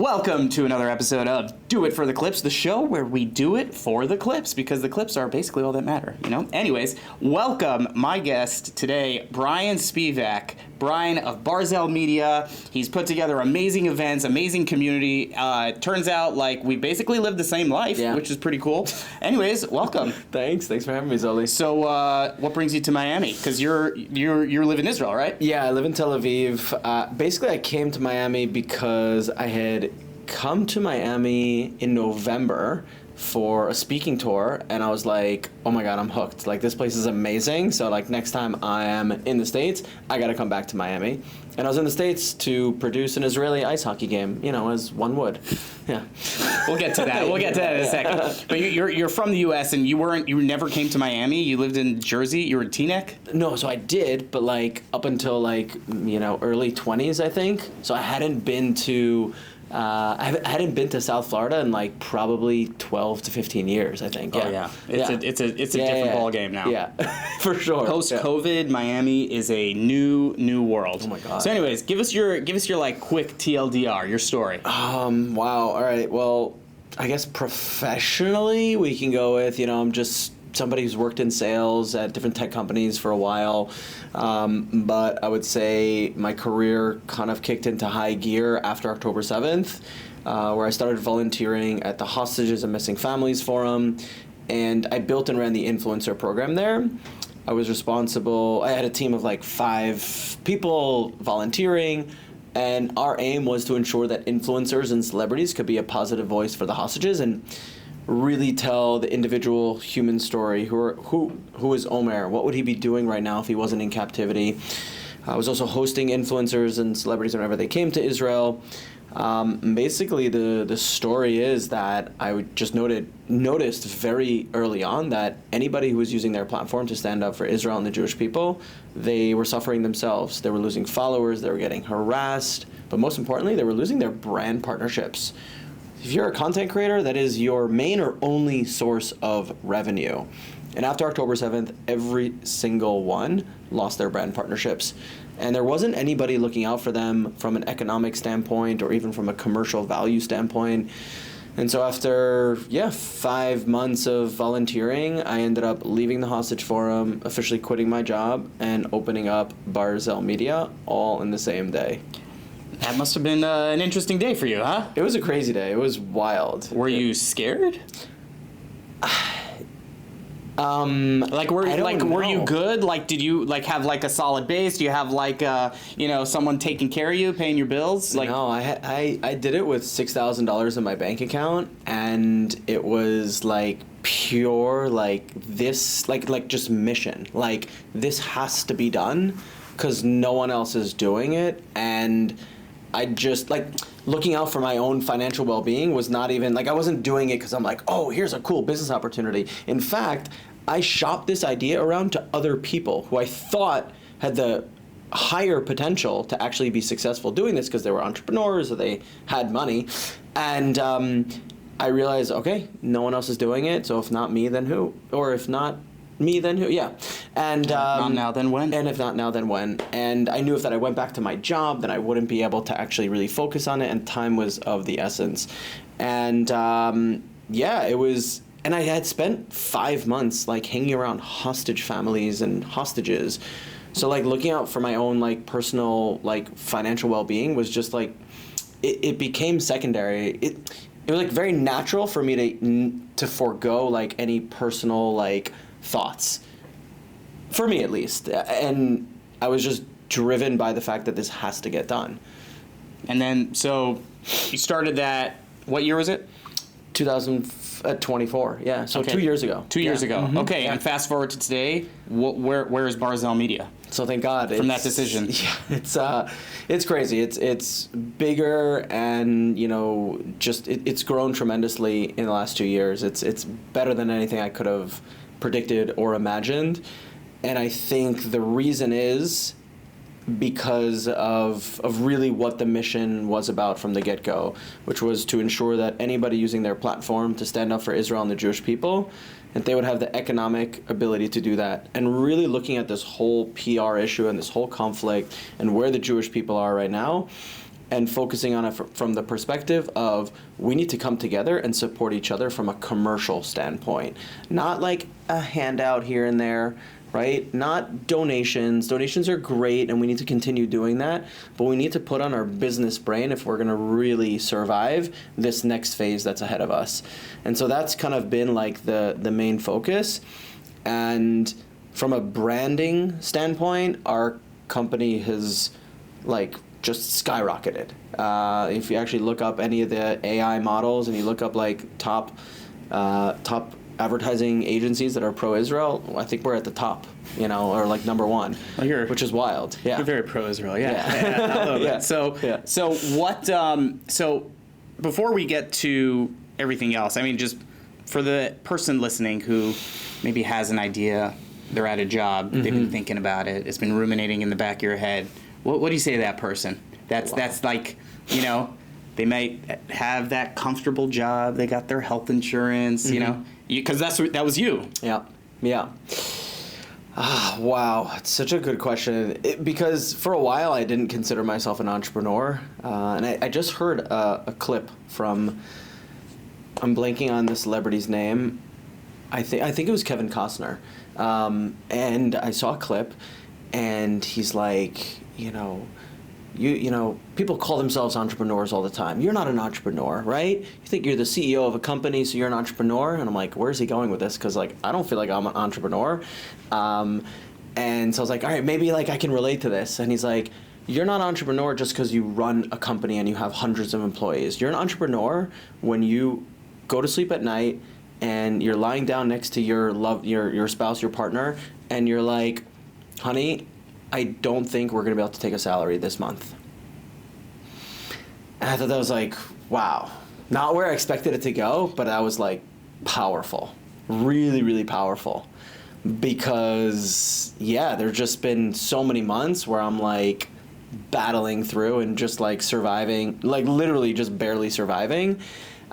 Welcome to another episode of Do It for the Clips, the show where we do it for the clips, because the clips are basically all that matter, you know? Anyways, welcome my guest today, Brian Spivak. Brian of Barzel Media. He's put together amazing events, amazing community. Turns out, like, we basically live the same life, which is pretty cool. Anyways, welcome. Thanks for having me, Zoli. So, what brings you to Miami? Because you live in Israel, right? Yeah, I live in Tel Aviv. Basically, I came to Miami because I had come to Miami in November for a speaking tour, and I was like, oh my god, I'm hooked. Like, this place is amazing. So, like, next time I am in the States, I gotta come back to Miami. And I was in the States to produce an Israeli ice hockey game, you know, as one would. Yeah. We'll get to that. We'll get to that in a second. But you're from the U.S. and you never came to Miami. You lived in Jersey. You were in Teaneck. No, so I did, but like up until like, you know, early 20s, I think. So I hadn't been to I hadn't been to South Florida in like probably 12 to 15 years, I think. Oh yeah, it's a different ball game now. Yeah, for sure. Post COVID, Miami is a new world. Oh my god. So, anyways, give us your like quick TLDR, your story. Wow. All right. Well, I guess professionally, we can go with, you know, I'm just somebody who's worked in sales at different tech companies for a while. But I would say my career kind of kicked into high gear after October 7th, where I started volunteering at the Hostages and Missing Families Forum, and I built and ran the influencer program there. I was responsible, I had a team of like 5 people volunteering, and our aim was to ensure that influencers and celebrities could be a positive voice for the hostages and really tell the individual human story. Who is Omer? What would he be doing right now if he wasn't in captivity? I was also hosting influencers and celebrities whenever they came to Israel. Basically, the story is that I just noticed very early on that anybody who was using their platform to stand up for Israel and the Jewish people, they were suffering themselves. They were losing followers, they were getting harassed, but most importantly, they were losing their brand partnerships. If you're a content creator, that is your main or only source of revenue. And after October 7th, every single one lost their brand partnerships. And there wasn't anybody looking out for them from an economic standpoint or even from a commercial value standpoint. And so after, 5 months of volunteering, I ended up leaving the Hostage Forum, officially quitting my job, and opening up Barzel Media all in the same day. That must have been an interesting day for you, huh? It was a crazy day. It was wild. Were you scared? Were you good? Like, did you like have like a solid base? Do you have like someone taking care of you, paying your bills? Like, no, I did it with $6,000 in my bank account, and it was like pure like this like just mission. Like, this has to be done because no one else is doing it. And I just, like, looking out for my own financial well-being was not even, like, I wasn't doing it because I'm like, oh, here's a cool business opportunity. In fact, I shopped this idea around to other people who I thought had the higher potential to actually be successful doing this because they were entrepreneurs or they had money. And I realized, okay, no one else is doing it, so if not me, then who? Or if not me, then who? Yeah. And not now, then when? And if not now, then when? And I knew if that I went back to my job, then I wouldn't be able to actually really focus on it, and time was of the essence. And it was, and I had spent 5 months like hanging around hostage families and hostages. So like looking out for my own like personal like financial well-being was just like, it became secondary. It was like very natural for me to forego like any personal like thoughts, for me at least, and I was just driven by the fact that this has to get done. And then, so you started that, what year was it? 2024, yeah, so okay. 2 years ago. 2 years ago, Mm-hmm. Okay, and fast forward to today, where is Barzel Media? So thank God. From that decision. Yeah, it's crazy. It's bigger, and you know, just it's grown tremendously in the last 2 years. It's better than anything I could have predicted or imagined, and I think the reason is because of really what the mission was about from the get-go, which was to ensure that anybody using their platform to stand up for Israel and the Jewish people, that they would have the economic ability to do that. And really looking at this whole PR issue and this whole conflict and where the Jewish people are right now, and focusing on it from the perspective of we need to come together and support each other from a commercial standpoint, not like a handout here and there, right? Not donations. Donations are great, and we need to continue doing that, but we need to put on our business brain if we're going to really survive this next phase that's ahead of us. And so that's kind of been like the main focus. And from a branding standpoint, our company has like just skyrocketed. If you actually look up any of the AI models and you look up like top advertising agencies that are pro-Israel, I think we're at the top, or like number one, which is wild. Yeah, you're very pro-Israel. Yeah. So what? So before we get to everything else, I mean, just for the person listening who maybe has an idea, they're at a job, they've been thinking about it, it's been ruminating in the back of your head. What do you say to that person? That's like, they might have that comfortable job, they got their health insurance, because that was you. Yeah. Wow, it's such a good question. Because for a while I didn't consider myself an entrepreneur, and I just heard a clip from, I'm blanking on the celebrity's name. I think it was Kevin Costner, and I saw a clip, and he's like, people call themselves entrepreneurs all the time. You're not an entrepreneur, right? You think you're the CEO of a company, so you're an entrepreneur? And I'm like, where's he going with this? Because like, I don't feel like I'm an entrepreneur. And so I was like, all right, maybe like I can relate to this. And he's like, you're not an entrepreneur just because you run a company and you have hundreds of employees. You're an entrepreneur when you go to sleep at night and you're lying down next to your spouse, your partner, and you're like, honey, I don't think we're going to be able to take a salary this month. And I thought that was like, wow. Not where I expected it to go, but that was like powerful. Really, really powerful. Because, there's just been so many months where I'm like battling through and just like surviving, like literally just barely surviving.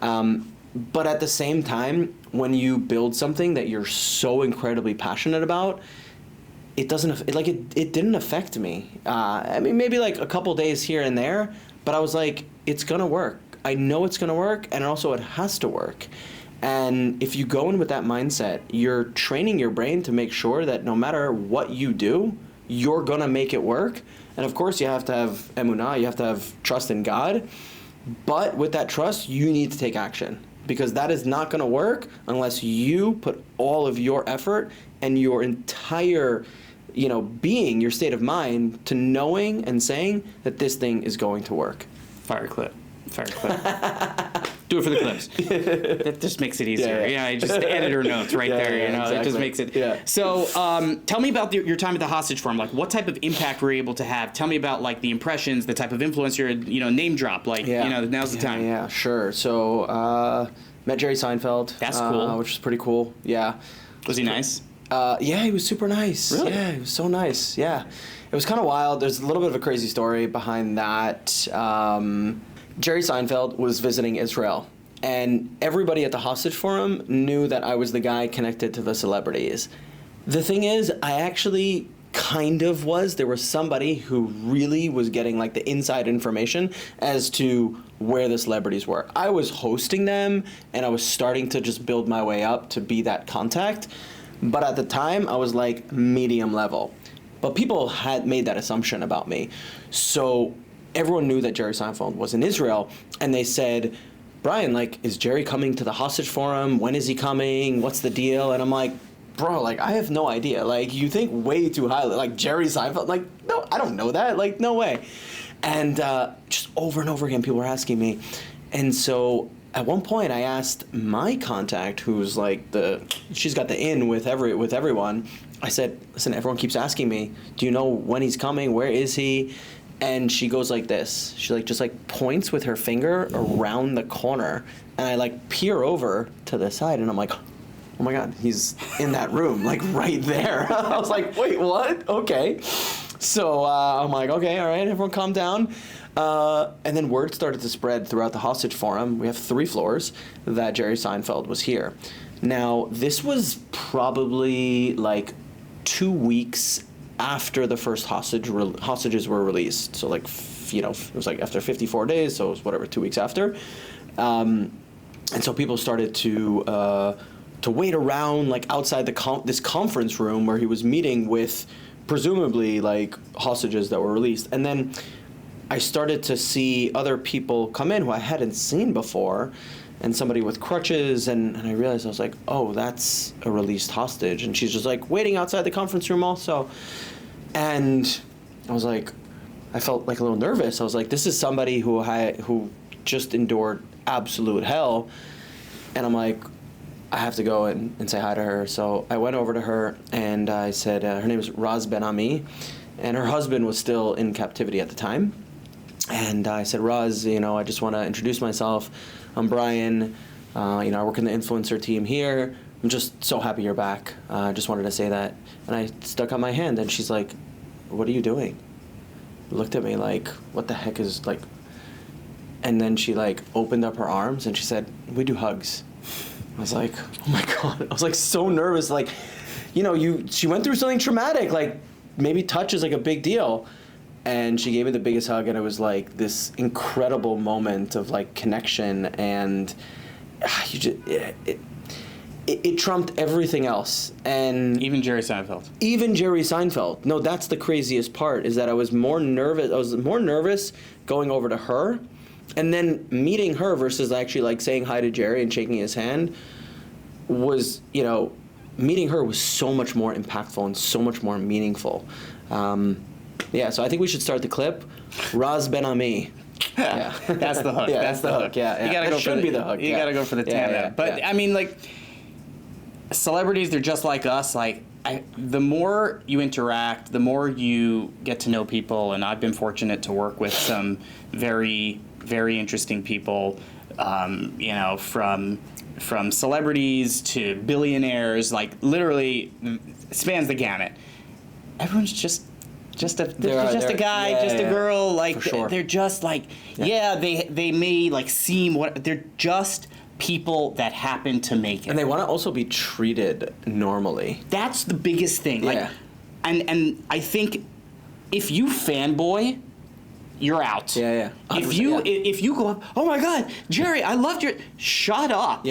But at the same time, when you build something that you're so incredibly passionate about, it didn't affect me. I mean, maybe like a couple days here and there, but I was like, it's gonna work. I know it's gonna work, and also it has to work. And if you go in with that mindset, you're training your brain to make sure that no matter what you do, you're gonna make it work. And of course, you have to have emunah, you have to have trust in God. But with that trust, you need to take action, because that is not gonna work unless you put all of your effort and your entire being, your state of mind, to knowing and saying that this thing is going to work. Fire clip. Do it for the clips. That just makes it easier. Just the editor notes right there. Exactly. It just makes it. Yeah. So, tell me about your time at the hostage farm. Like, what type of impact were you able to have? Tell me about like the impressions, the type of influence you're. Name drop. Like, now's the time. Yeah, sure. So, met Jerry Seinfeld. That's cool. Which is pretty cool. Yeah. Was he nice? Yeah, he was super nice. Really? Yeah, he was so nice. Yeah. It was kind of wild. There's a little bit of a crazy story behind that. Jerry Seinfeld was visiting Israel, and everybody at the hostage forum knew that I was the guy connected to the celebrities. The thing is, I actually kind of was. There was somebody who really was getting like the inside information as to where the celebrities were. I was hosting them, and I was starting to just build my way up to be that contact. But at the time, I was like medium level. But people had made that assumption about me. So everyone knew that Jerry Seinfeld was in Israel, and they said, Brian, like, is Jerry coming to the hostage forum? When is he coming? What's the deal? And I'm like, bro, like, I have no idea. Like, you think way too highly. Like, Jerry Seinfeld? Like, no, I don't know that. Like, no way. And just over and over again, people were asking me. And so at one point, I asked my contact, who's like she's got the in with everyone. I said, listen, everyone keeps asking me, do you know when he's coming? Where is he? And she goes like this. She like just like points with her finger around the corner, and I like peer over to the side, and I'm like, oh my God, he's in that room, like right there. I was like, wait, what? Okay. So I'm like, okay, all right, everyone calm down. And then word started to spread throughout the hostage forum. We have 3 floors that Jerry Seinfeld was here. Now, this was probably like 2 weeks after the first hostages were released. So like it was like after 54 days, so it was whatever, 2 weeks after. And so people started to wait around like outside this conference room where he was meeting with presumably like hostages that were released. And then I started to see other people come in who I hadn't seen before, and somebody with crutches, and I realized, I was like, oh, that's a released hostage. And she's just like waiting outside the conference room also. And I was like, I felt like a little nervous. I was like, this is somebody who just endured absolute hell. And I'm like, I have to go and say hi to her. So I went over to her and I said, her name is Raz Ben Ami, and her husband was still in captivity at the time. And I said, Raz, I just want to introduce myself. I'm Brian. I work in the influencer team here. I'm just so happy you're back. I just wanted to say that. And I stuck out my hand, and she's like, what are you doing? Looked at me like, what the heck is like? And then she like opened up her arms and she said, we do hugs. I was like, oh my God. I was like so nervous. Like, she went through something traumatic. Like maybe touch is like a big deal. And she gave me the biggest hug, and it was like this incredible moment of like connection, and it trumped everything else. And even Jerry Seinfeld. Even Jerry Seinfeld. No, that's the craziest part, is that I was more nervous going over to her and then meeting her versus actually like saying hi to Jerry and shaking his hand. Was, meeting her was so much more impactful and so much more meaningful. So I think we should start the clip. Raz Ben Ami. Yeah. That's the hook. Yeah, that's the hook. Yeah. You gotta go for be the hook. You gotta go for the tandem. But I mean, like, celebrities, they're just like us. Like, the more you interact, the more you get to know people. And I've been fortunate to work with some very, very interesting people. From celebrities to billionaires, like literally spans the gamut. Everyone's just a guy, a girl, like sure. They're just like, they may like seem they're just people that happen to make it. And they want to also be treated normally. That's the biggest thing. Like, and I think if you fanboy, you're out. Yeah. If you go up, oh my God, Jerry, I loved your. Shut up.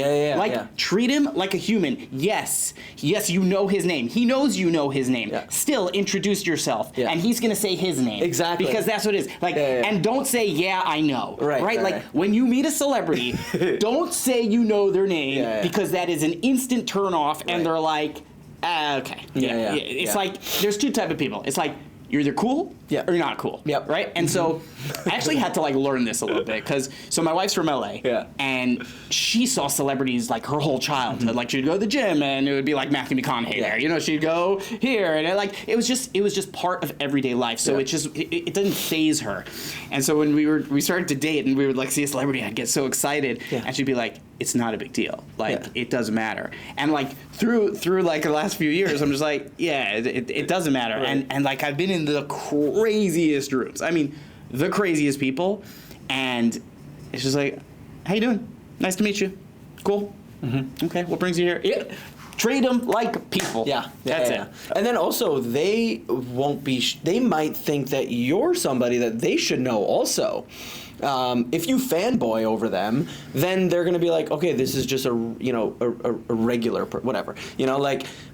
Treat him like a human. Yes, you know his name. He knows you know his name. Yeah. Still, introduce yourself, and he's gonna say his name. Exactly. Because that's what it is. Like, and don't say, yeah, I know. Right. Like when you meet a celebrity, don't say you know their name because that is an instant turn off, and they're like, okay. It's like there's two type of people. It's like, you're either cool or you're not cool. Yep. Right? And so I actually had to like learn this a little bit because my wife's from LA. Yeah. And she saw celebrities like her whole childhood. Like she'd go to the gym and it would be like Matthew McConaughey there. She'd go here and it was just part of everyday life. So it doesn't faze her. And so when we started to date and we would like see a celebrity, I'd get so excited and she'd be like, it's not a big deal. Like it doesn't matter. And like through like the last few years, I'm just like, it doesn't matter. Right. And like I've been in the craziest rooms. I mean, the craziest people, and it's just like, how you doing? Nice to meet you. Cool. Mm-hmm. Okay, what brings you here? Yeah. Treat them like people. That's it. And then also, they won't be. They might think that you're somebody that they should know also. If you fanboy over them, then they're gonna be like, okay, this is just a regular whatever,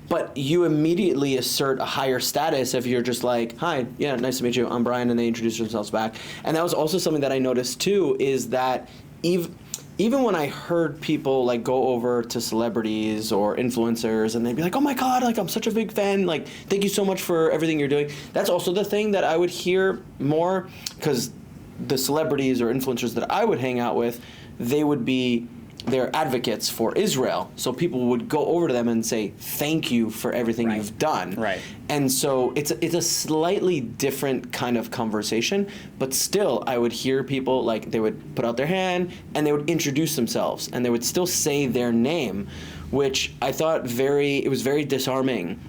but you immediately assert a higher status if you're just like, hi, nice to meet you, I'm Brian, and they introduce themselves back. And that was also something that I noticed too, is that even when I heard people like go over to celebrities or influencers and they'd be like, oh my God, like I'm such a big fan, like thank you so much for everything you're doing. That's also the thing that I would hear more, because the celebrities or influencers that I would hang out with, they're advocates for Israel. So people would go over to them and say, thank you for everything you've done. Right. And so it's a slightly different kind of conversation, but still I would hear people, like they would put out their hand and they would introduce themselves and they would still say their name, which I thought it was very disarming,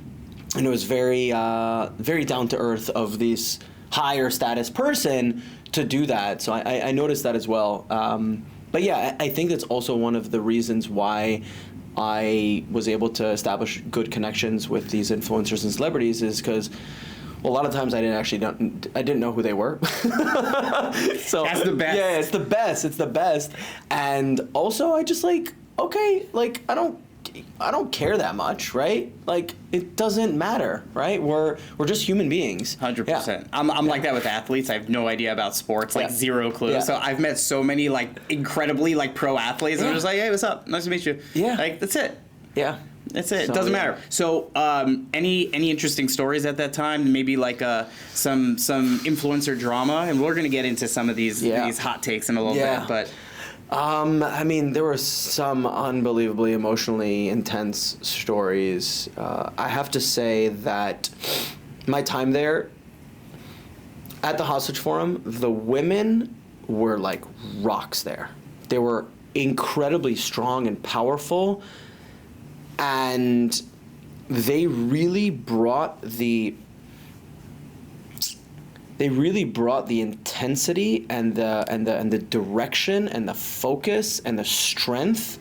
and it was very down to earth of this higher status person to do that. So I noticed that as well. But yeah, I think that's also one of the reasons why I was able to establish good connections with these influencers and celebrities, is because Well, a lot of times I didn't know who they were. So That's the best. Yeah, it's the best. It's the best. And also, I just like, okay, like I don't care that much, right? Like it doesn't matter, right? We're just human beings. 100%. I'm like that with athletes. I have no idea about sports, like zero clue. Yeah. So I've met so many like incredibly like pro athletes. And I'm just like, hey, what's up? Nice to meet you. Yeah. Like that's it. Yeah. That's it. So, It doesn't yeah. matter. So, any interesting stories at that time? Maybe like some influencer drama, and we're gonna get into some of these hot takes in a little Yeah. bit. But I mean, there were some unbelievably emotionally intense stories. I have to say that my time there at the Hostage Forum, the women were like rocks there. They were incredibly strong and powerful, and they really brought the intensity and the direction and the focus and the strength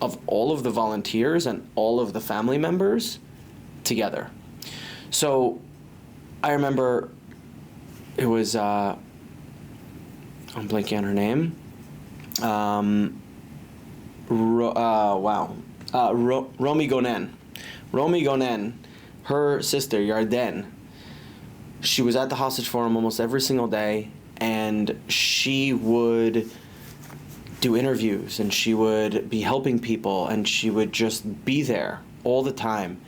of all of the volunteers and all of the family members together. So I remember it was I'm blanking on her name. Romy Gonen. Romy Gonen, her sister Yarden, she was at the Hostage Forum almost every single day, and she would do interviews, and she would be helping people, and she would just be there all the time.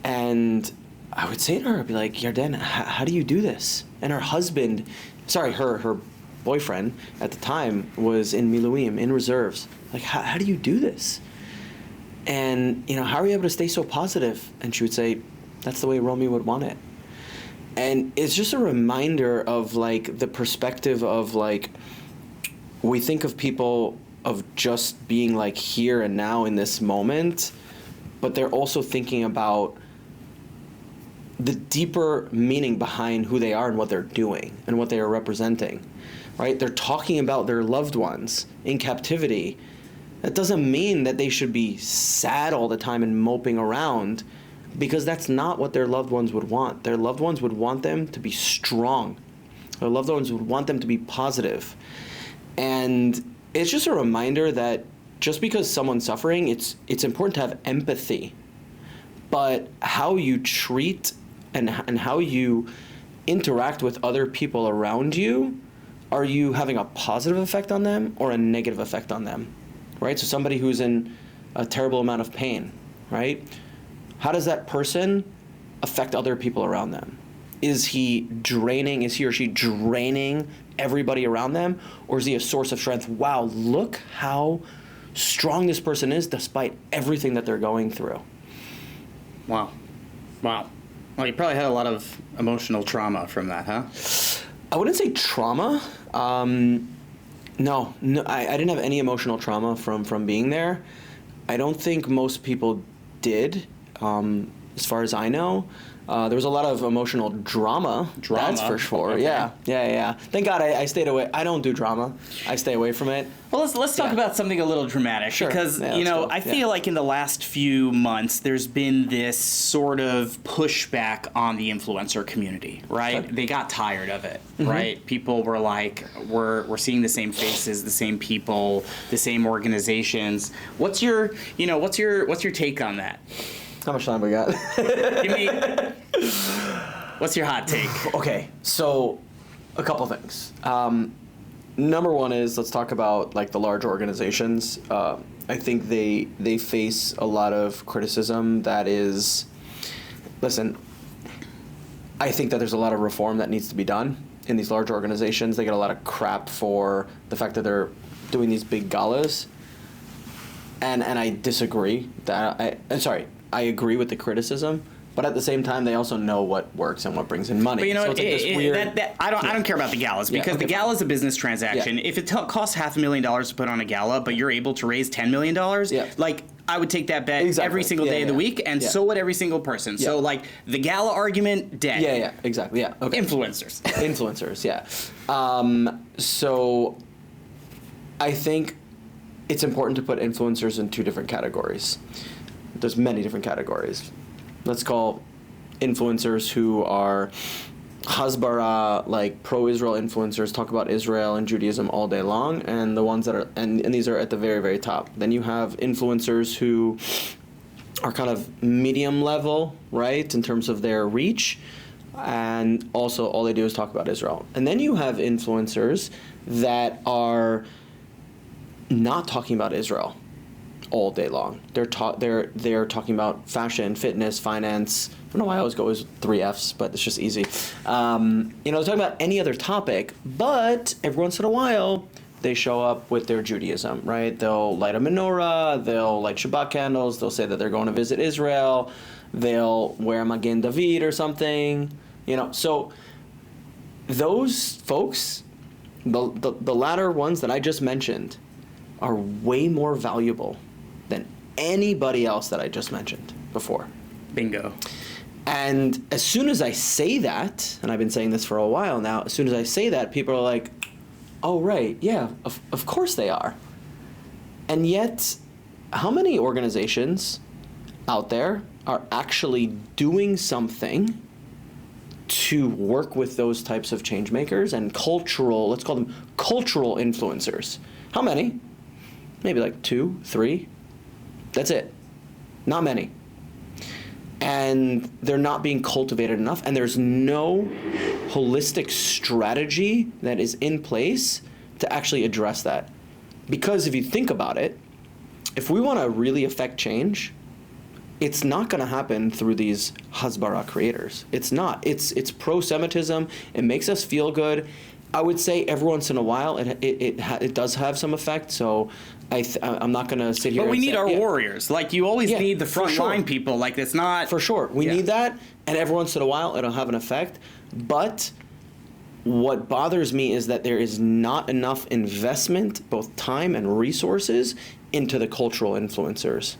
And I would say to her, I'd be like, Yarden, how do you do this? And her husband, her boyfriend at the time was in Miluim, in reserves. Like, how do you do this? And, how are you able to stay so positive? And she would say, that's the way Romy would want it. And it's just a reminder of, like, the perspective of, like, we think of people of just being, like, here and now in this moment, but they're also thinking about the deeper meaning behind who they are and what they're doing and what they are representing, right? They're talking about their loved ones in captivity. That doesn't mean that they should be sad all the time and moping around, because that's not what their loved ones would want. Their loved ones would want them to be strong. Their loved ones would want them to be positive. And it's just a reminder that just because someone's suffering, it's important to have empathy. But how you treat and how you interact with other people around you, are you having a positive effect on them or a negative effect on them? Right? So somebody who's in a terrible amount of pain, right? How does that person affect other people around them? Is he or she draining everybody around them? Or is he a source of strength? Wow, look how strong this person is despite everything that they're going through. Wow. Well, you probably had a lot of emotional trauma from that, huh? I wouldn't say trauma. No, I didn't have any emotional trauma from being there. I don't think most people did, as far as I know. There was a lot of emotional drama. That's for sure. Okay. Yeah. Thank God I stayed away. I don't do drama. I stay away from it. Well, let's talk about something a little dramatic. Sure. Because, Yeah, I feel like in the last few months, there's been this sort of pushback on the influencer community, right? Sure. They got tired of it, right? People were like, we're seeing the same faces, the same people, the same organizations. What's your take on that? How much time we got? Give me, what's your hot take? Okay, so a couple things. Number one is, let's talk about like the large organizations. I think they face a lot of criticism that is, listen, I think that there's a lot of reform that needs to be done in these large organizations. They get a lot of crap for the fact that they're doing these big galas. And I disagree. I agree with the criticism, but at the same time, they also know what works and what brings in money. But you know, so it's like this weird. I don't care about the galas, because the gala is a business transaction. Yeah. If it costs $500,000 to put on a gala, but you're able to raise $10 million, like I would take that bet every single day of the week, and so would every single person. Yeah. So like the gala argument, dead. Yeah, exactly. Yeah, okay. Influencers, yeah. So I think it's important to put influencers in two different categories. There's many different categories. Let's call influencers who are Hasbara, like pro-Israel influencers, talk about Israel and Judaism all day long, and the ones that are, and these are at the very, very top. Then you have influencers who are kind of medium level, right, in terms of their reach, and also all they do is talk about Israel. And then you have influencers that are not talking about Israel all day long. They're talking about fashion, fitness, finance. I don't know why I always go with 3 Fs, but it's just easy. They're talking about any other topic, but every once in a while, they show up with their Judaism, right? They'll light a menorah, they'll light Shabbat candles, they'll say that they're going to visit Israel, they'll wear Magen David or something, So those folks, the latter ones that I just mentioned, are way more valuable than anybody else that I just mentioned before. Bingo. And as soon as I say that, and I've been saying this for a while now, as soon as I say that, people are like, oh, right, yeah, of course they are. And yet, how many organizations out there are actually doing something to work with those types of change makers and cultural, let's call them cultural influencers? How many? Maybe like 2, 3. That's it. Not many. And they're not being cultivated enough, and there's no holistic strategy that is in place to actually address that. Because if you think about it, if we want to really affect change, it's not going to happen through these Hasbara creators. It's not. It's pro-Semitism. It makes us feel good. I would say every once in a while it does have some effect. So I'm not going to sit here. But we and need say, our warriors. Like you always need the front line people. Like it's not for sure. We need that, and every once in a while it'll have an effect. But what bothers me is that there is not enough investment, both time and resources, into the cultural influencers.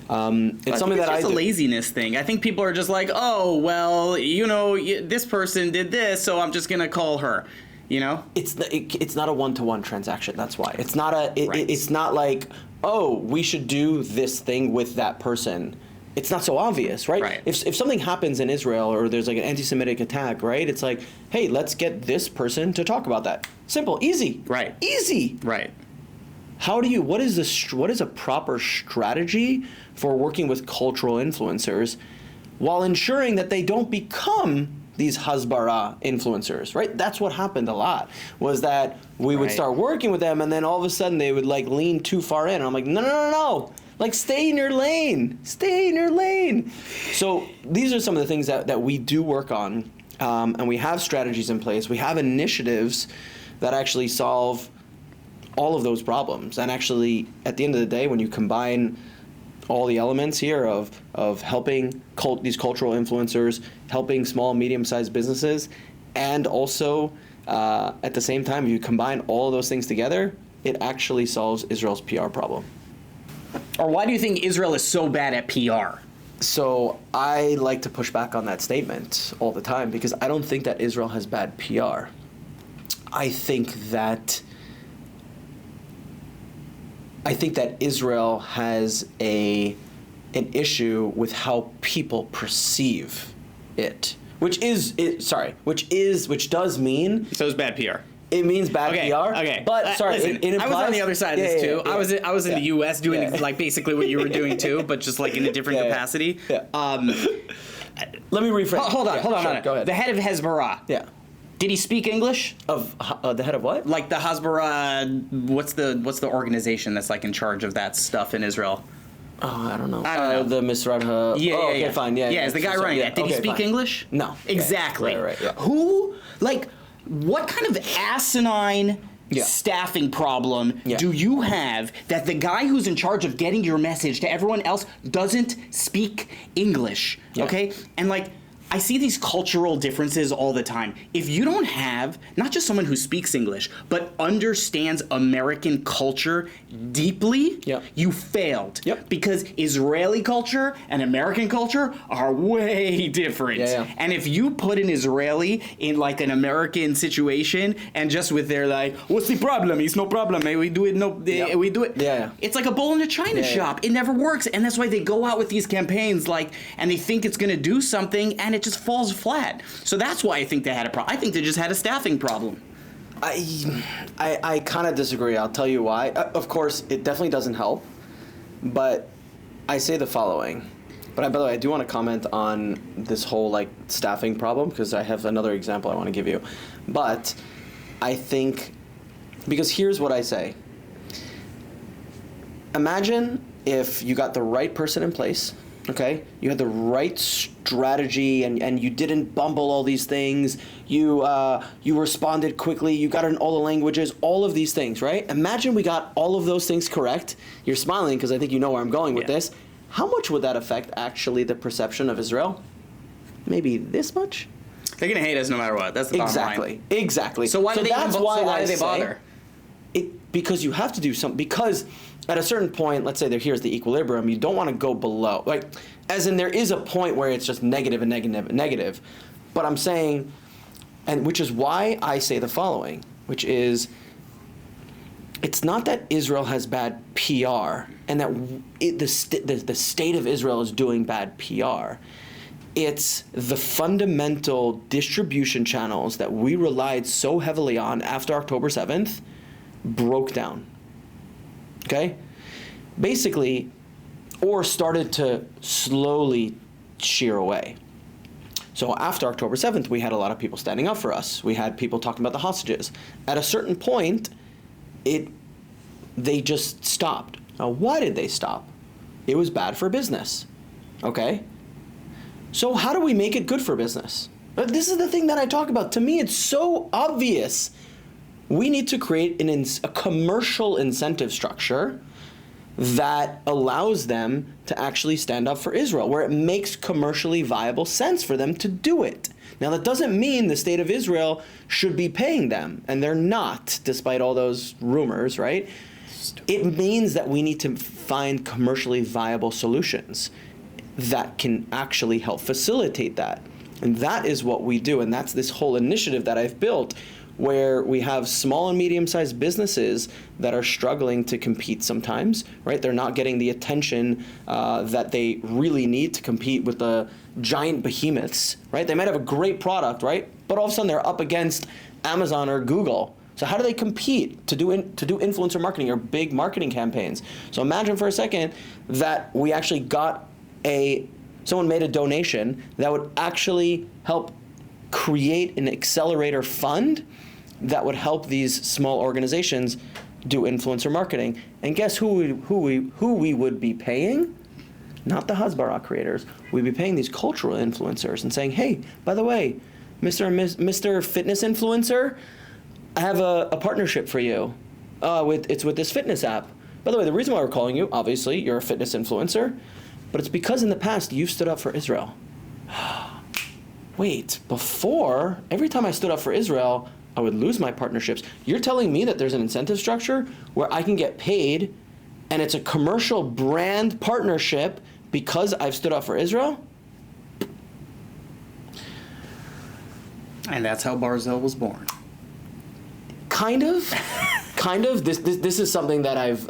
It's something that it's a laziness thing. I think people are just like, oh well, this person did this, so I'm just gonna call her. It's not a one-to-one transaction. That's why it's not it's not like, oh, we should do this thing with that person. It's not so obvious, right? Right. If something happens in Israel or there's like an anti-Semitic attack, right? It's like, hey, let's get this person to talk about that. Simple, easy. Right. Easy. Right. What is a proper strategy for working with cultural influencers while ensuring that they don't become these Hasbara influencers, right? That's what happened a lot, was that we would start working with them and then all of a sudden they would like lean too far in. And I'm like, no. Like stay in your lane. Stay in your lane. So these are some of the things that we do work on, and we have strategies in place. We have initiatives that actually solve all of those problems. And actually, at the end of the day, when you combine all the elements here of helping these cultural influencers, helping small, medium-sized businesses, and also at the same time, if you combine all of those things together, it actually solves Israel's PR problem. Or why do you think Israel is so bad at PR? So I like to push back on that statement all the time because I don't think that Israel has bad PR. I think that Israel has an issue with how people perceive it, which does mean so it's bad PR. It means bad PR. Okay. But sorry, listen, it implies, I was on the other side of this too. Yeah. I was in the U.S. doing like basically what you were doing too, but just like in a different capacity. Yeah. Let me rephrase. Hold on. Go ahead. The head of Hezbollah. Yeah. Did he speak English? Of the head of what? Like the Hasbara, what's the organization that's like in charge of that stuff in Israel? Oh, I don't know. I don't know. The Misrad. Yeah. Fine. Yeah. Yeah, is the guy running it? Did he speak English? No. Exactly. Right. Yeah. Who, like, what kind of asinine staffing problem do you have that the guy who's in charge of getting your message to everyone else doesn't speak English? Yeah. Okay? And like, I see these cultural differences all the time. If you don't have not just someone who speaks English, but understands American culture deeply, you failed. Yep. Because Israeli culture and American culture are way different. Yeah. And if you put an Israeli in like an American situation and just with their like, what's the problem? It's no problem. We do it. We do it. Yeah. It's like a bull in a china shop. It never works. And that's why they go out with these campaigns like, and they think it's going to do something and it just falls flat. So that's why I think they had a problem. I think they just had a staffing problem. I kind of disagree. I'll tell you why. Of course, it definitely doesn't help, but I say the following. But by the way, I do want to comment on this whole like staffing problem because I have another example I want to give you. But I think, because here's what I say. Imagine if you got the right person in place, okay? You had the right strategy and you didn't bumble all these things. You responded quickly. You got in all the languages, all of these things, right? Imagine we got all of those things correct. You're smiling because I think you know where I'm going with this. How much would that affect actually the perception of Israel? Maybe this much? They're going to hate us no matter what. That's the bottom line. Exactly. So why do they bother? Because you have to do something. Because at a certain point, let's say here's the equilibrium, you don't want to go below. Like, as in there is a point where it's just negative and negative and negative. But I'm saying, and which is why I say the following, which is, it's not that Israel has bad PR and that the state of Israel is doing bad PR. It's the fundamental distribution channels that we relied so heavily on after October 7th broke down. Okay? Basically, or started to slowly shear away. So after October 7th, we had a lot of people standing up for us. We had people talking about the hostages. At a certain point, they just stopped. Now, why did they stop? It was bad for business. Okay? So how do we make it good for business? But this is the thing that I talk about. To me, it's so obvious. We need to create a commercial incentive structure that allows them to actually stand up for Israel, where it makes commercially viable sense for them to do it. Now, that doesn't mean the state of Israel should be paying them, and they're not, despite all those rumors, right? It means that we need to find commercially viable solutions that can actually help facilitate that. And that is what we do, and that's this whole initiative that I've built, where we have small and medium-sized businesses that are struggling to compete sometimes, right? They're not getting the attention that they really need to compete with the giant behemoths, right? They might have a great product, right? But all of a sudden they're up against Amazon or Google. So how do they compete to do influencer marketing or big marketing campaigns? So imagine for a second that we actually got someone made a donation that would actually help create an accelerator fund that would help these small organizations do influencer marketing. And guess who we would be paying? Not the Hasbara creators. We'd be paying these cultural influencers and saying, hey, by the way, Mr. Fitness Influencer, I have a partnership for you. It's with this fitness app. By the way, the reason why we're calling you, obviously, you're a fitness influencer, but it's because in the past you've stood up for Israel. Wait, before, every time I stood up for Israel, I would lose my partnerships. You're telling me that there's an incentive structure where I can get paid and it's a commercial brand partnership because I've stood up for Israel? And that's how Barzel was born. Kind of. This is something that I've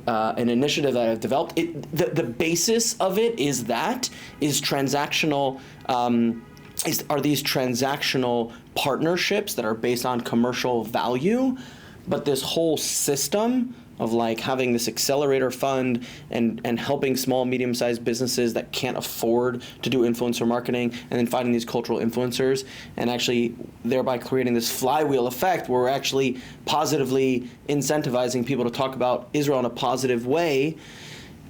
an initiative that I've developed. The basis of it is transactional. Are these transactional partnerships that are based on commercial value, but this whole system of like having this accelerator fund and helping small, medium-sized businesses that can't afford to do influencer marketing, and then finding these cultural influencers and actually thereby creating this flywheel effect where we're actually positively incentivizing people to talk about Israel in a positive way.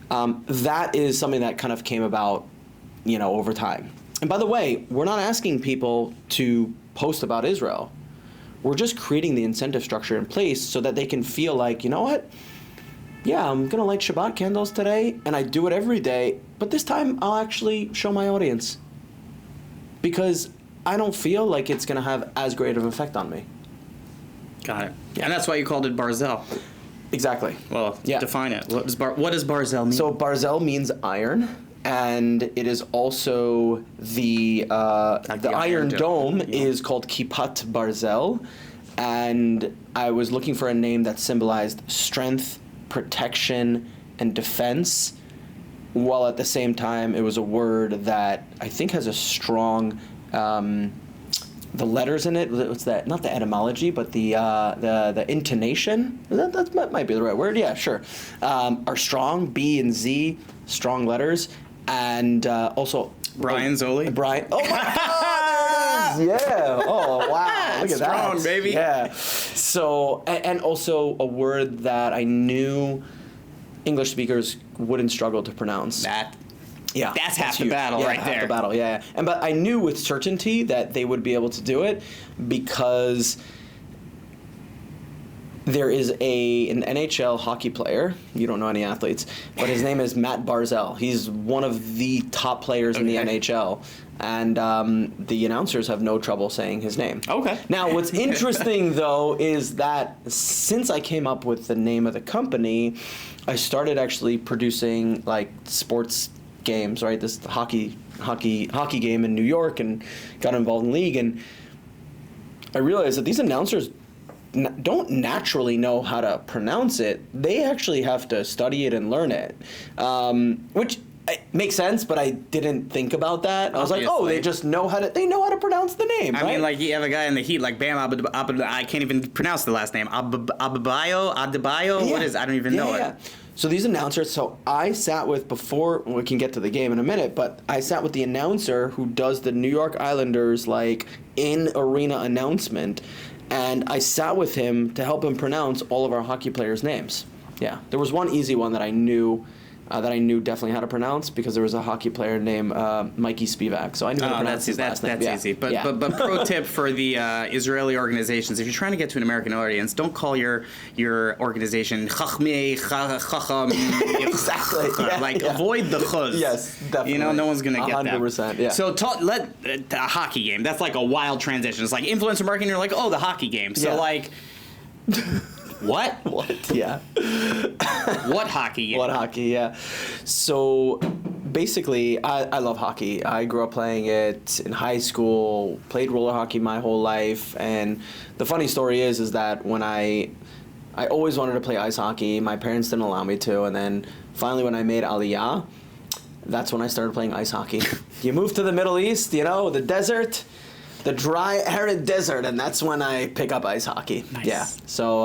That is something that kind of came about, over time. And by the way, we're not asking people to post about Israel. We're just creating the incentive structure in place so that they can feel like, you know what? Yeah, I'm going to light Shabbat candles today, and I do it every day, but this time I'll actually show my audience. Because I don't feel like it's going to have as great of an effect on me. Got it. Yeah. And that's why you called it Barzel. Exactly. Well, define it. What does Barzel mean? So Barzel means iron. And it is also the Iron Dome is called Kippat Barzel, and I was looking for a name that symbolized strength, protection, and defense. while at the same time it was a word that I think has a strong, the letters in it. What's that? Not the etymology, but the intonation. That might be the right word. Yeah, sure. Are strong. B and Z, strong letters, and also Brian Zoli. Brian. Oh my God! There it is. Yeah. Oh wow! Look at Strong, that, baby. Yeah. So and also a word that I knew English speakers wouldn't struggle to pronounce. That's half the huge. battle right half there. the battle, yeah. But I knew with certainty that they would be able to do it because there is an NHL hockey player. You don't know any athletes, but his name is Matt Barzel. He's one of the top players in the NHL, and the announcers have no trouble saying his name. Okay. Now, what's interesting though is that since I came up with the name of the company, I started actually producing like sports games, right? This hockey game in New York, and got involved in league, and I realized that these announcers don't naturally know how to pronounce it. They actually have to study it and learn it, which makes sense. But I didn't think about that. I was like, oh, they just know how to pronounce the name. I right? mean, like you have a guy in the Heat, like Bam I can't even pronounce the last name. Adebayo. What is? I don't even know it. So these announcers, so I sat with, before we can get to the game in a minute, but I sat with the announcer who does the New York Islanders like in-arena announcement, and I sat with him to help him pronounce all of our hockey players' names. Yeah, there was one easy one that I knew definitely how to pronounce because there was a hockey player named Mikey Spivak, so I knew how to pronounce his last name. That's easy. But pro tip for the Israeli organizations: if you're trying to get to an American audience, don't call your organization Chachmei Chacham. Exactly. Avoid the chuz. Yes, definitely. You know, no one's gonna get that. 100%. Yeah. So a hockey game. That's like a wild transition. It's like influencer marketing. You're like, oh, the hockey game. So like. What? Yeah. What hockey game? What hockey, yeah. So basically, I love hockey. I grew up playing it in high school, played roller hockey my whole life, and the funny story is that when I always wanted to play ice hockey, my parents didn't allow me to, and then finally when I made Aliyah, that's when I started playing ice hockey. You move to the Middle East, the desert, the dry, arid desert, and that's when I pick up ice hockey. Nice. Yeah. So,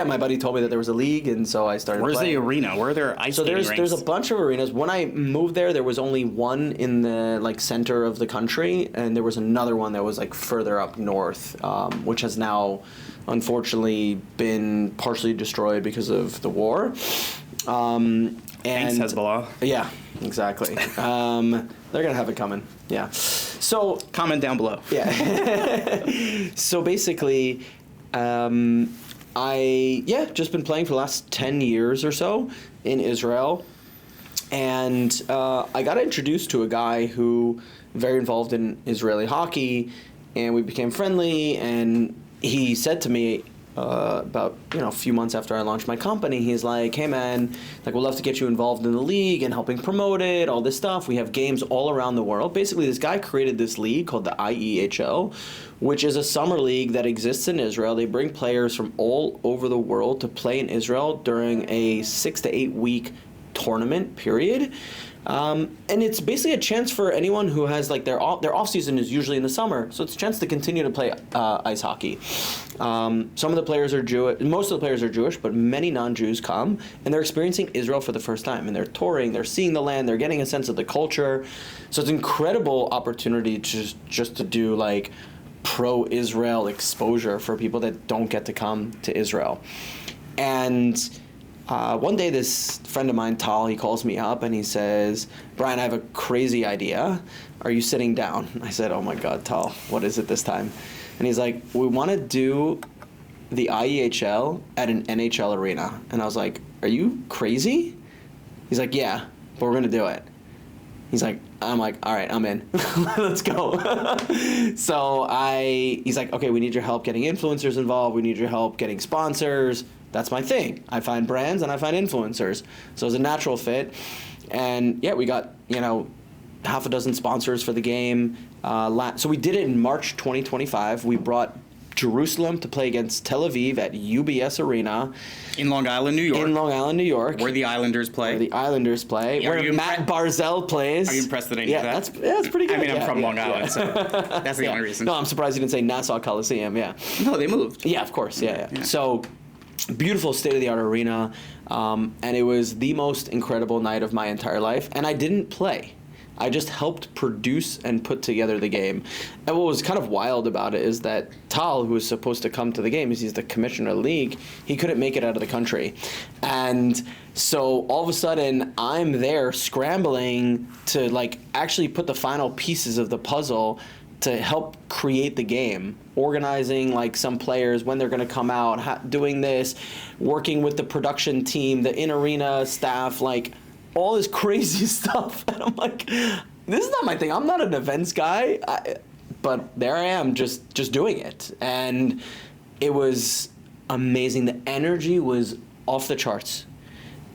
my buddy told me that there was a league, and so I started Where's playing. the arena? Where are there ice skating rinks? There's a bunch of arenas. When I moved there was only one in the center of the country, and there was another one that was further up north, which has now unfortunately been partially destroyed because of the war. Thanks, Hezbollah. Yeah, exactly. They're gonna have it coming. Yeah. So comment down below. Yeah. So basically, just been playing for the last 10 years or so in Israel, and I got introduced to a guy who very involved in Israeli hockey, and we became friendly. And he said to me about a few months after I launched my company, he's like, "Hey man, we'd love to get you involved in the league and helping promote it, all this stuff. We have games all around the world." Basically, this guy created this league called the IEHL, which is a summer league that exists in Israel. They bring players from all over the world to play in Israel during a 6 to 8 week tournament period. And it's basically a chance for anyone who has their off season is usually in the summer, so it's a chance to continue to play ice hockey. Some of the players are Jewish, most of the players are Jewish, but many non-Jews come, and they're experiencing Israel for the first time, and they're touring, they're seeing the land, they're getting a sense of the culture. So it's an incredible opportunity just to do pro-Israel exposure for people that don't get to come to Israel. And one day, this friend of mine, Tal, he calls me up and he says, "Brian, I have a crazy idea. Are you sitting down?" I said, "Oh my God, Tal, what is it this time?" And he's like, "We want to do the IEHL at an NHL arena." And I was like, "Are you crazy?" He's like, "Yeah, but we're going to do it." I'm like, "All right, I'm in. Let's go." So he's like, "Okay, we need your help getting influencers involved. We need your help getting sponsors." That's my thing. I find brands and I find influencers. So it was a natural fit. And yeah, we got, half a dozen sponsors for the game. So we did it in March 2025. We brought Jerusalem to play against Tel Aviv at UBS Arena. In Long Island, New York. In Long Island, New York. Where the Islanders play. Where Matt Barzell plays. Are you impressed that I knew that? That's pretty good. I mean, I'm from Long Island, so that's the only reason. No, I'm surprised you didn't say Nassau Coliseum, No, they moved. Yeah, of course, yeah. So, beautiful state-of-the-art arena, and it was the most incredible night of my entire life, and I didn't play. I just helped produce and put together the game. And what was kind of wild about it is that Tal, who was supposed to come to the game, he's the commissioner of the league, he couldn't make it out of the country. And so all of a sudden, I'm there scrambling to like actually put the final pieces of the puzzle to help create the game, organizing like some players, when they're going to come out, doing this, working with the production team, the in-arena staff, like all this crazy stuff. And I'm like, this is not my thing. I'm not an events guy. But there I am just doing it. And it was amazing. The energy was off the charts.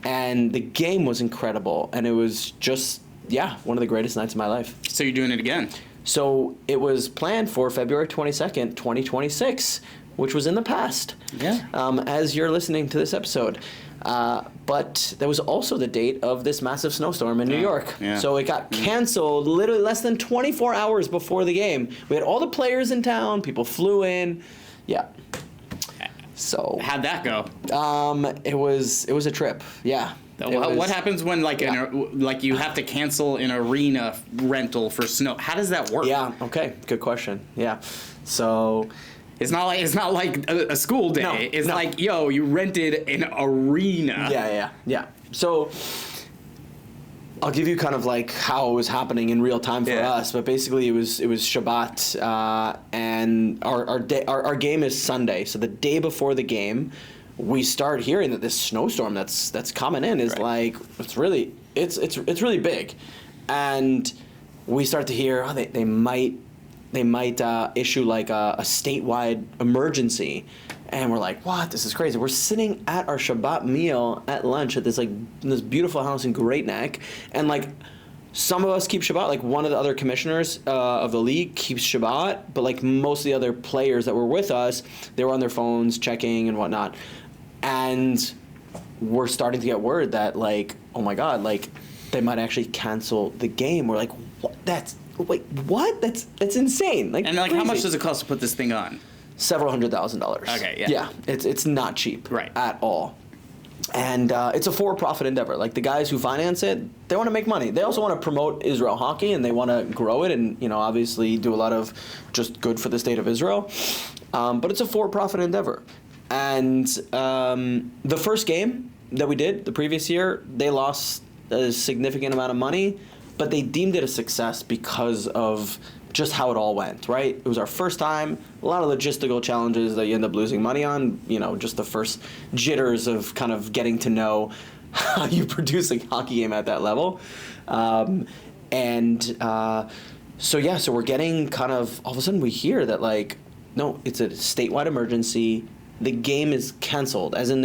And the game was incredible. And it was just, one of the greatest nights of my life. So you're doing it again? So it was planned for February 22nd, 2026, which was in the past. Yeah. As you're listening to this episode. But there was also the date of this massive snowstorm in New York. Yeah. So it got canceled literally less than 24 hours before the game. We had all the players in town. People flew in. Yeah. So how'd that go? It was a trip. Yeah. What happens when like you have to cancel an arena rental for snow? How does that work? Yeah. Okay. Good question. Yeah. So. It's not like a school day. No, it's like, yo, you rented an arena. Yeah. So I'll give you kind of like how it was happening in real time for us. But basically, it was Shabbat, and our game is Sunday. So the day before the game, we start hearing that this snowstorm that's coming in is like it's really big, and we start to hear they might issue like a statewide emergency, and we're like, what? This is crazy. We're sitting at our Shabbat meal at lunch at this beautiful house in Great Neck, and like some of us keep Shabbat. Like one of the other commissioners of the league keeps Shabbat, but like most of the other players that were with us, they were on their phones checking and whatnot, and we're starting to get word that like, oh my God, like they might actually cancel the game. We're like, what? Wait, what? That's insane. Like, and like, crazy. How much does it cost to put this thing on? Several $100,000. Okay, yeah. Yeah, it's not cheap, at all. And it's a for-profit endeavor. Like the guys who finance it, they want to make money. They also want to promote Israel hockey, and they want to grow it, and obviously do a lot of just good for the state of Israel. But it's a for-profit endeavor. And the first game that we did the previous year, they lost a significant amount of money, but they deemed it a success because of just how it all went, right? It was our first time, a lot of logistical challenges that you end up losing money on, just the first jitters of kind of getting to know how you produce a hockey game at that level. So we're getting kind of, all of a sudden we hear that like, no, it's a statewide emergency. The game is canceled, as in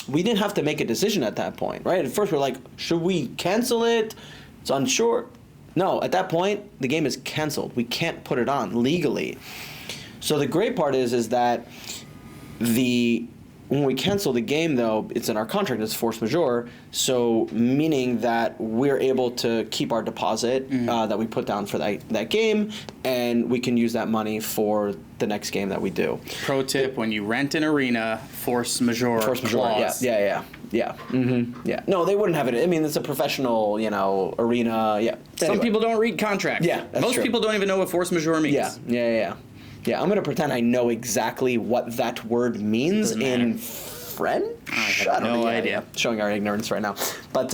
we didn't have to make a decision at that point, right? At first we're like, should we cancel it? It's unsure. No, at that point, the game is canceled. We can't put it on legally. So the great part is that when we cancel the game, though, it's in our contract, it's force majeure, so meaning that we're able to keep our deposit that we put down for that game, and we can use that money for the next game that we do. Pro tip, when you rent an arena, force majeure clause. Yeah. Mm-hmm. Yeah. No, they wouldn't have it. I mean, it's a professional, arena. Yeah. Some people don't read contracts. Yeah, that's Most true. people don't even know what force majeure means. Yeah. Yeah, I'm going to pretend I know exactly what that word means in French. I have no idea. Showing our ignorance right now. But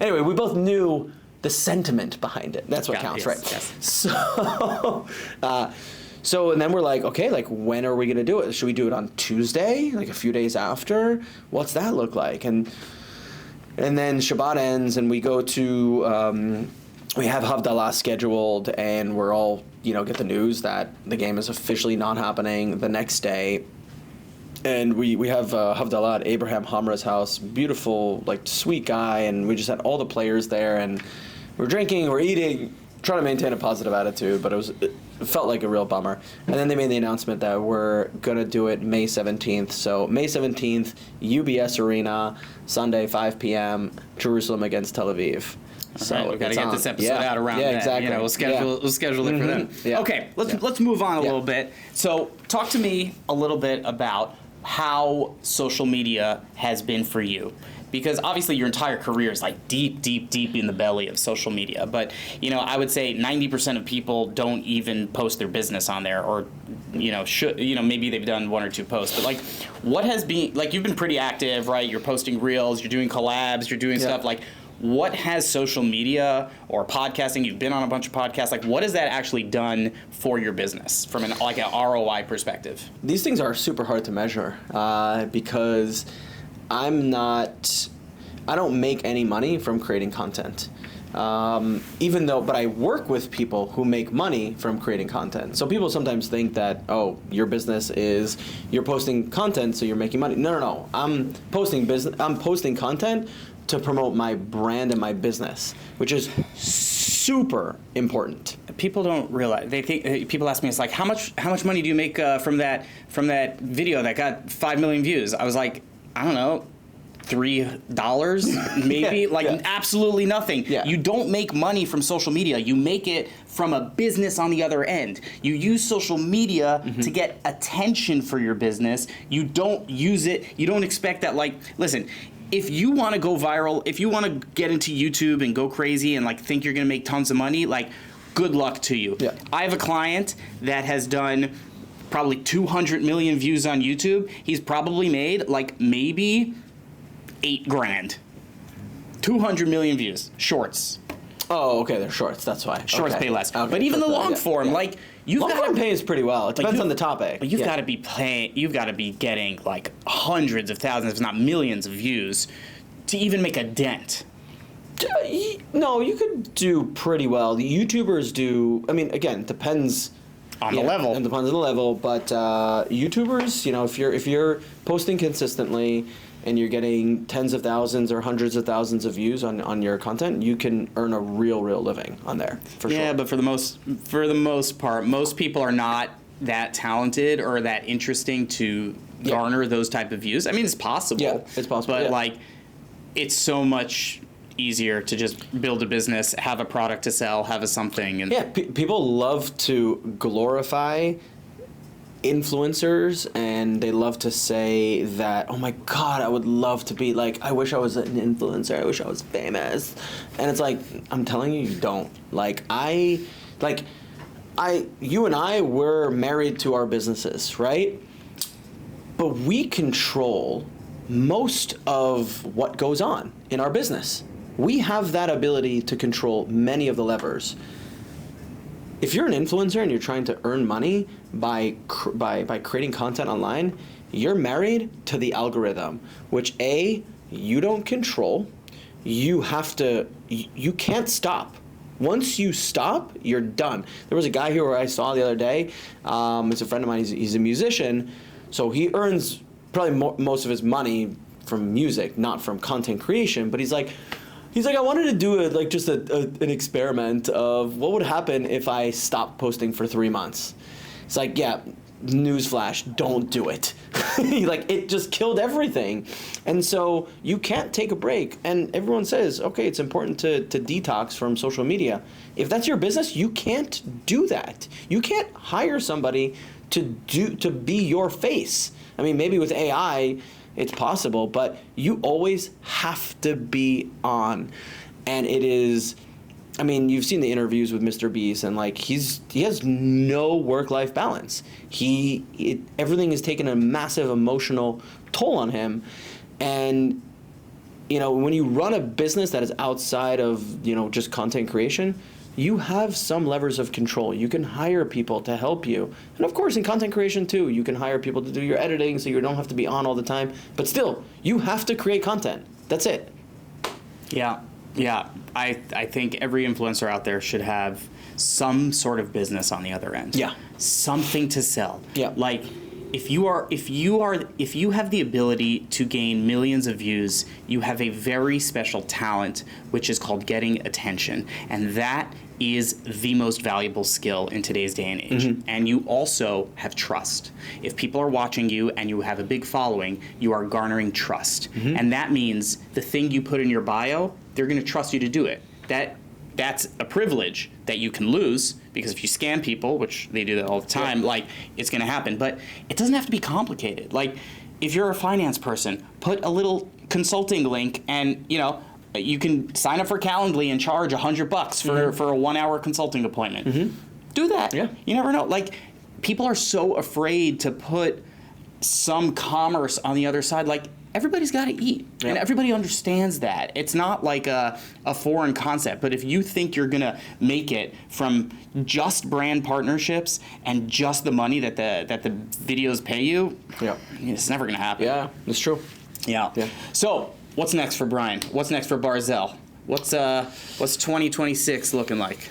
anyway, we both knew the sentiment behind it. That's what counts, right? Yes. So, and then we're like, okay, like when are we going to do it? Should we do it on Tuesday, like a few days after? What's that look like? And then Shabbat ends, and we go to, we have Havdalah scheduled, and we're all, get the news that the game is officially not happening the next day. And we have Havdalah at Abraham Hamra's house, beautiful, like sweet guy, and we just had all the players there, and we're drinking, we're eating, trying to maintain a positive attitude, but it felt like a real bummer. And then they made the announcement that we're gonna do it May 17th. So May 17th, UBS Arena, Sunday 5 p.m. Jerusalem against Tel Aviv. So right, we've got to get this episode out around that. Exactly. You know, we'll schedule it for them. Yeah. Okay, let's move on a little bit. So talk to me a little bit about how social media has been for you. Because obviously your entire career is like deep in the belly of social media. But, you know, I would say 90% of people don't even post their business on there, or, you know, maybe they've done one or two posts. But like, what has been, like, you've been pretty active, right? You're posting reels, you're doing collabs, you're doing stuff. Like, what has social media or podcasting, you've been on a bunch of podcasts, like what has that actually done for your business from an ROI perspective? These things are super hard to measure because I don't make any money from creating content. But I work with people who make money from creating content. So people sometimes think that, oh, your business is, you're posting content so you're making money. No. I'm posting content to promote my brand and my business, which is super important. People don't realize. They think people ask me, it's like, how much money do you make from that video that got 5 million views? I was like, I don't know, $3 maybe. Absolutely nothing. Yeah. You don't make money from social media. You make it from a business on the other end. You use social media to get attention for your business. You don't use it. You don't expect that. Like, listen. If you want to go viral, if you want to get into YouTube and go crazy and like think you're going to make tons of money, like good luck to you. Yeah. I have a client that has done probably 200 million views on YouTube. He's probably made like maybe $8,000. 200 million views, shorts. Oh, okay, they're shorts. That's why. Shorts pay less. Okay, but even the long form, like long form pays pretty well. It depends on the topic. But you've got to be paying. You've got to be getting like hundreds of thousands, if not millions, of views to even make a dent. No, you could do pretty well. The YouTubers do. I mean, again, it depends on the level. It depends on the level, but YouTubers, you know, if you're posting consistently and you're getting tens of thousands or hundreds of thousands of views on your content, you can earn a real living on there, for sure. Yeah, but for the most part, most people are not that talented or that interesting to garner those type of views. I mean, it's possible. Yeah, it's possible. But like, it's so much easier to just build a business, have a product to sell, have a something. And people love to glorify influencers, and they love to say that, oh my god, I would love to be like, I wish I was an influencer, I wish I was famous. And it's like, I'm telling you, you don't. You and I were married to our businesses, right? But we control most of what goes on in our business. We have that ability to control many of the levers. If you're an influencer and you're trying to earn money by creating content online, you're married to the algorithm, which you don't control. You can't stop. Once you stop, you're done. There was a guy here where I saw the other day. It's a friend of mine. He's a musician, so he earns probably most of his money from music, not from content creation. But he's like, I wanted to do an experiment of what would happen if I stopped posting for 3 months. It's like, yeah, newsflash, don't do it. It just killed everything. And so you can't take a break. And everyone says, okay, it's important to detox from social media. If that's your business, you can't do that. You can't hire somebody to be your face. I mean, maybe with AI, it's possible, but you always have to be on. And it is, I mean, you've seen the interviews with Mr. Beast, and he has no work-life balance. Everything is taking a massive emotional toll on him. And, you know, when you run a business that is outside of, you know, just content creation, you have some levers of control. You can hire people to help you. And of course, in content creation too, you can hire people to do your editing so you don't have to be on all the time. But still, you have to create content. That's it. Yeah. I think every influencer out there should have some sort of business on the other end. Yeah. Something to sell. Yeah. Like, if you have the ability to gain millions of views, you have a very special talent, which is called getting attention, and that is the most valuable skill in today's day and age. And you also have trust. If people are watching you and you have a big following, you are garnering trust. And that means the thing you put in your bio, they're going to trust you to do it. That's a privilege that you can lose, because if you scam people, which they do that all the time, like, it's going to happen. But it doesn't have to be complicated. Like, if you're a finance person, put a little consulting link, and you can sign up for Calendly and charge $100 for a 1-hour consulting appointment. Do that. Yeah. You never know. Like, people are so afraid to put some commerce on the other side. Like, everybody's got to eat, and everybody understands that. It's not like a foreign concept, but if you think you're going to make it from just brand partnerships and just the money that the videos pay you, it's never going to happen. Yeah, that's true. Yeah. So, what's next for Brian? What's next for Barzel? What's 2026 looking like?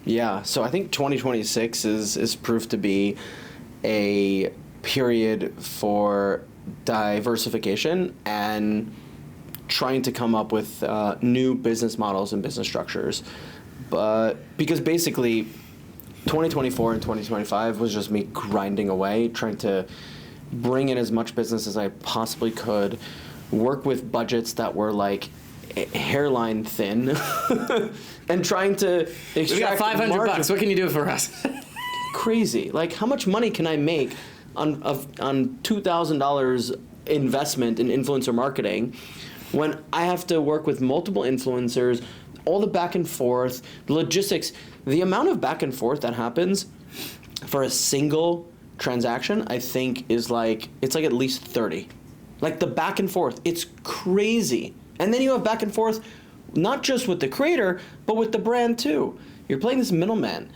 Yeah, so I think 2026 is proved to be a period for diversification and trying to come up with new business models and business structures. But because basically 2024 and 2025 was just me grinding away, trying to bring in as much business as I possibly could, work with budgets that were like hairline thin, and trying to extract We got $500. What can you do for us? Crazy. Like, how much money can I make on $2,000 investment in influencer marketing when I have to work with multiple influencers, all the back and forth, the logistics, the amount of back and forth that happens for a single transaction, I think it's like at least 30. Like, the back and forth, it's crazy. And then you have back and forth not just with the creator, but with the brand too. You're playing this middleman.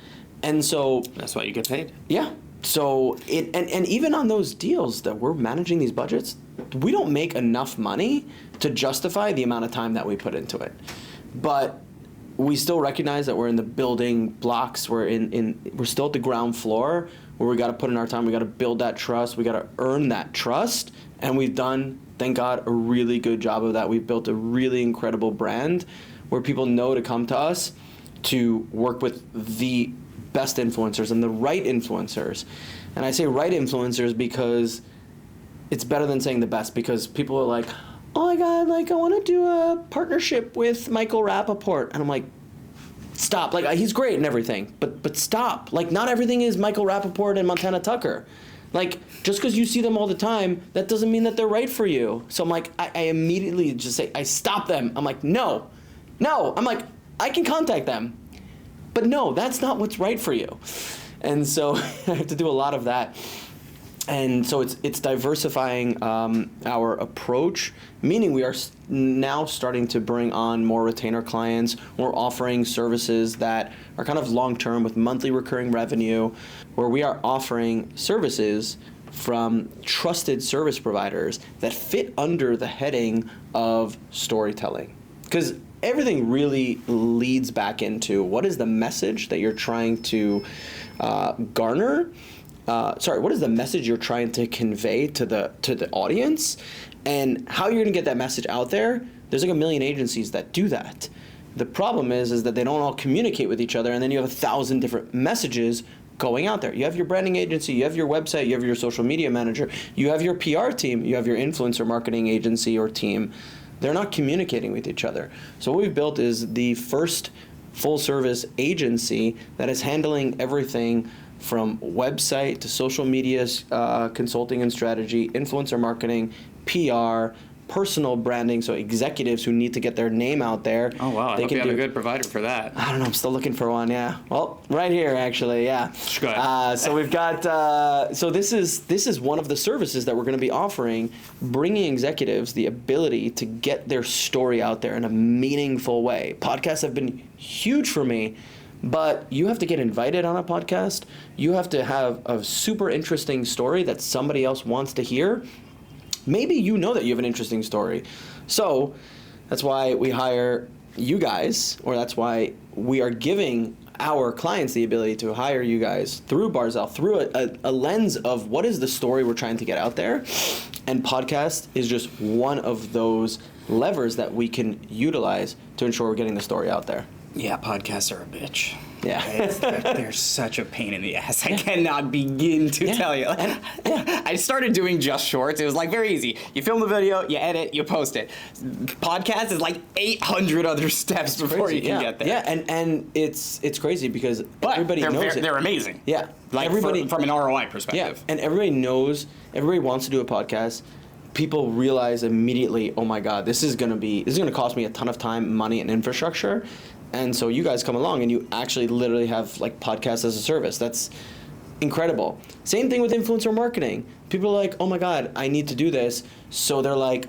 And so that's why you get paid. Yeah. So and even on those deals that we're managing these budgets, we don't make enough money to justify the amount of time that we put into it. But we still recognize that we're in the building blocks. We're still at the ground floor where we got to put in our time. We got to build that trust. We got to earn that trust, and we've done, thank God, a really good job of that. We've built a really incredible brand where people know to come to us to work with the best influencers and the right influencers. And I say right influencers because it's better than saying the best, because people are like, oh my God, like, I want to do a partnership with Michael Rappaport. And I'm like, stop. Like, he's great and everything, but stop. Like, not everything is Michael Rappaport and Montana Tucker. Like, just because you see them all the time, that doesn't mean that they're right for you. So I'm like, I immediately just say, I stop them. I'm like, no. I'm like, I can contact them. But no, that's not what's right for you. And so I have to do a lot of that. And so it's diversifying our approach, meaning we are now starting to bring on more retainer clients. We're offering services that are kind of long-term with monthly recurring revenue, where we are offering services from trusted service providers that fit under the heading of storytelling. Because everything really leads back into what is the message that you're trying to garner. What is the message you're trying to convey to the audience, and how you're going to get that message out there? There's like a million agencies that do that. The problem is that they don't all communicate with each other, and then you have 1,000 different messages going out there. You have your branding agency, you have your website, you have your social media manager, you have your PR team, you have your influencer marketing agency or team. They're not communicating with each other. So what we've built is the first full-service agency that is handling everything from website to social media consulting and strategy, influencer marketing, PR, personal branding, so executives who need to get their name out there. Oh, wow. I hope you have a good provider for that. I don't know. I'm still looking for one, yeah. Well, right here, actually, yeah. Go ahead. So we've got, so this is one of the services that we're going to be offering, bringing executives the ability to get their story out there in a meaningful way. Podcasts have been huge for me, but you have to get invited on a podcast. You have to have a super interesting story that somebody else wants to hear. Maybe you know that you have an interesting story. So that's why we hire you guys, or that's why we are giving our clients the ability to hire you guys through Barzel, through a lens of what is the story we're trying to get out there. And podcast is just one of those levers that we can utilize to ensure we're getting the story out there. Yeah, podcasts are a bitch. Yeah. They're such a pain in the ass. I cannot begin to tell you. I started doing just shorts. It was like very easy. You film the video, you edit, you post it. Podcast is like 800 other steps before you can get there. Yeah, and it's crazy because everybody knows it. They're amazing. Yeah. Like everybody, from an ROI perspective. Yeah, and everybody knows, everybody wants to do a podcast. People realize immediately, oh my God, this is gonna cost me a ton of time, money, and infrastructure. And so you guys come along and you actually literally have like podcast as a service. That's incredible. Same thing with influencer marketing. People are like, oh my God, I need to do this. So they're like,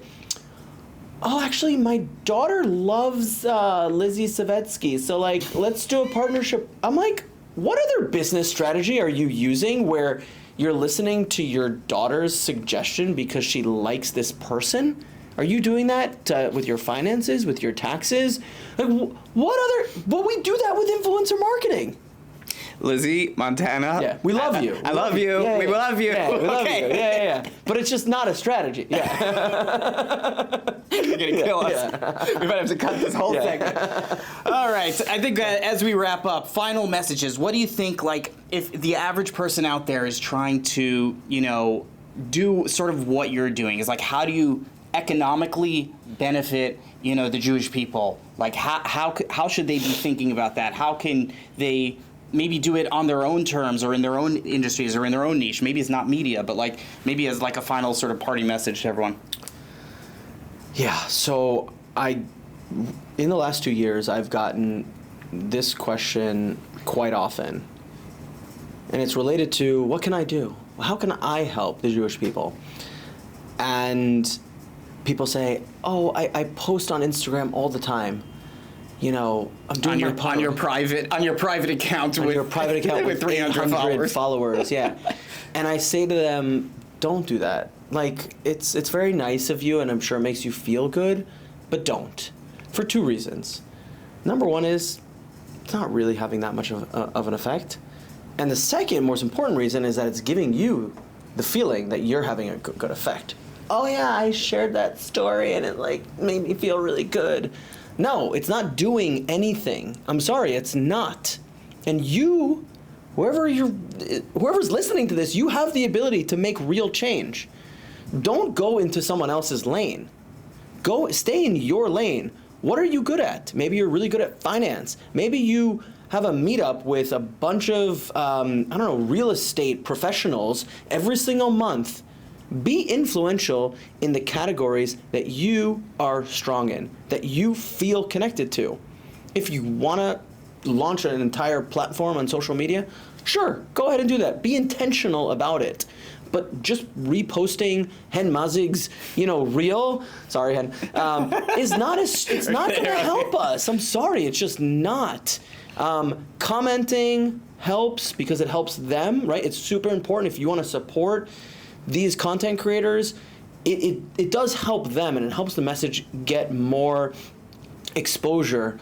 oh, actually my daughter loves Lizzie Savetsky. So like, let's do a partnership. I'm like, what other business strategy are you using where you're listening to your daughter's suggestion because she likes this person? Are you doing that with your finances, with your taxes? Like, what we do that with influencer marketing? Lizzie, Montana. Yeah, we love you. I love you. Yeah, we love you. Yeah, we love you. Okay. Yeah. But it's just not a strategy. Yeah. You're going to kill us. Yeah. We might have to cut this whole segment. All right. I think that as we wrap up, final messages. What do you think, like, if the average person out there is trying to, do sort of what you're doing, is like, how do you economically benefit, the Jewish people? Like, how should they be thinking about that? How can they maybe do it on their own terms or in their own industries or in their own niche? Maybe it's not media, but like maybe as like a final sort of party message to everyone. Yeah, so in the last 2 years, I've gotten this question quite often. And it's related to, what can I do? How can I help the Jewish people? And people say, oh, I post on Instagram all the time. I'm doing on your private account with 300 followers. Yeah. And I say to them, don't do that. Like, it's very nice of you, and I'm sure it makes you feel good, but don't. For 2 reasons. Number one is, it's not really having that much of an effect. And the second, most important reason is that it's giving you the feeling that you're having a good effect. Oh yeah, I shared that story and it made me feel really good. No, it's not doing anything. I'm sorry, it's not. And you, whoever's listening to this, you have the ability to make real change. Don't go into someone else's lane. Stay in your lane. What are you good at? Maybe you're really good at finance. Maybe you have a meetup with a bunch of, real estate professionals every single month. Be influential in the categories that you are strong in, that you feel connected to. If you want to launch an entire platform on social media, sure, go ahead and do that. Be intentional about it. But just reposting Hen Mazig's, reel, sorry, Hen, it's not going to help us. I'm sorry, it's just not. Commenting helps because it helps them, right? It's super important if you want to support these content creators. It does help them, and it helps the message get more exposure.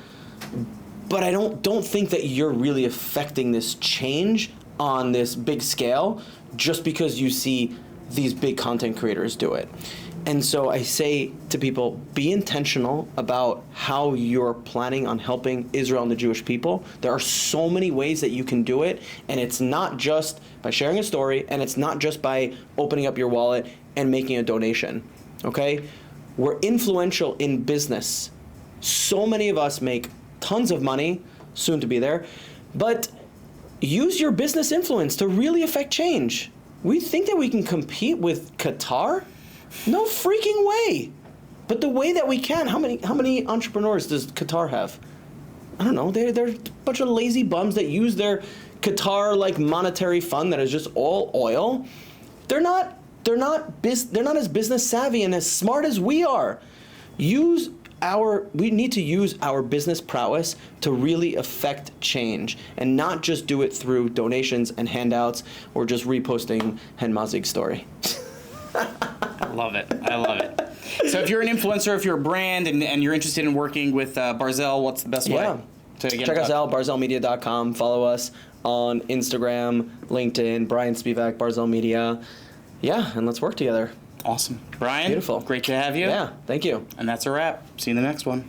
But I don't think that you're really affecting this change on this big scale just because you see these big content creators do it. And so I say to people, be intentional about how you're planning on helping Israel and the Jewish people. There are so many ways that you can do it, and it's not just by sharing a story, and it's not just by opening up your wallet and making a donation, okay? We're influential in business. So many of us make tons of money, soon to be there, but use your business influence to really affect change. We think that we can compete with Qatar? No freaking way. But the way that we can, how many entrepreneurs does Qatar have? I don't know. They're a bunch of lazy bums that use their Qatar monetary fund that is just all oil. They're not as business savvy and as smart as we are. We need to use our business prowess to really affect change and not just do it through donations and handouts or just reposting Hen Mazig's story. I love it. So if you're an influencer, if you're a brand and you're interested in working with Barzel, what's the best way? Check us out, barzelmedia.com. Follow us on Instagram, LinkedIn, Brian Spivak, Barzel Media. Yeah, and let's work together. Awesome. Brian, Beautiful. Great to have you. Yeah, thank you. And that's a wrap. See you in the next one.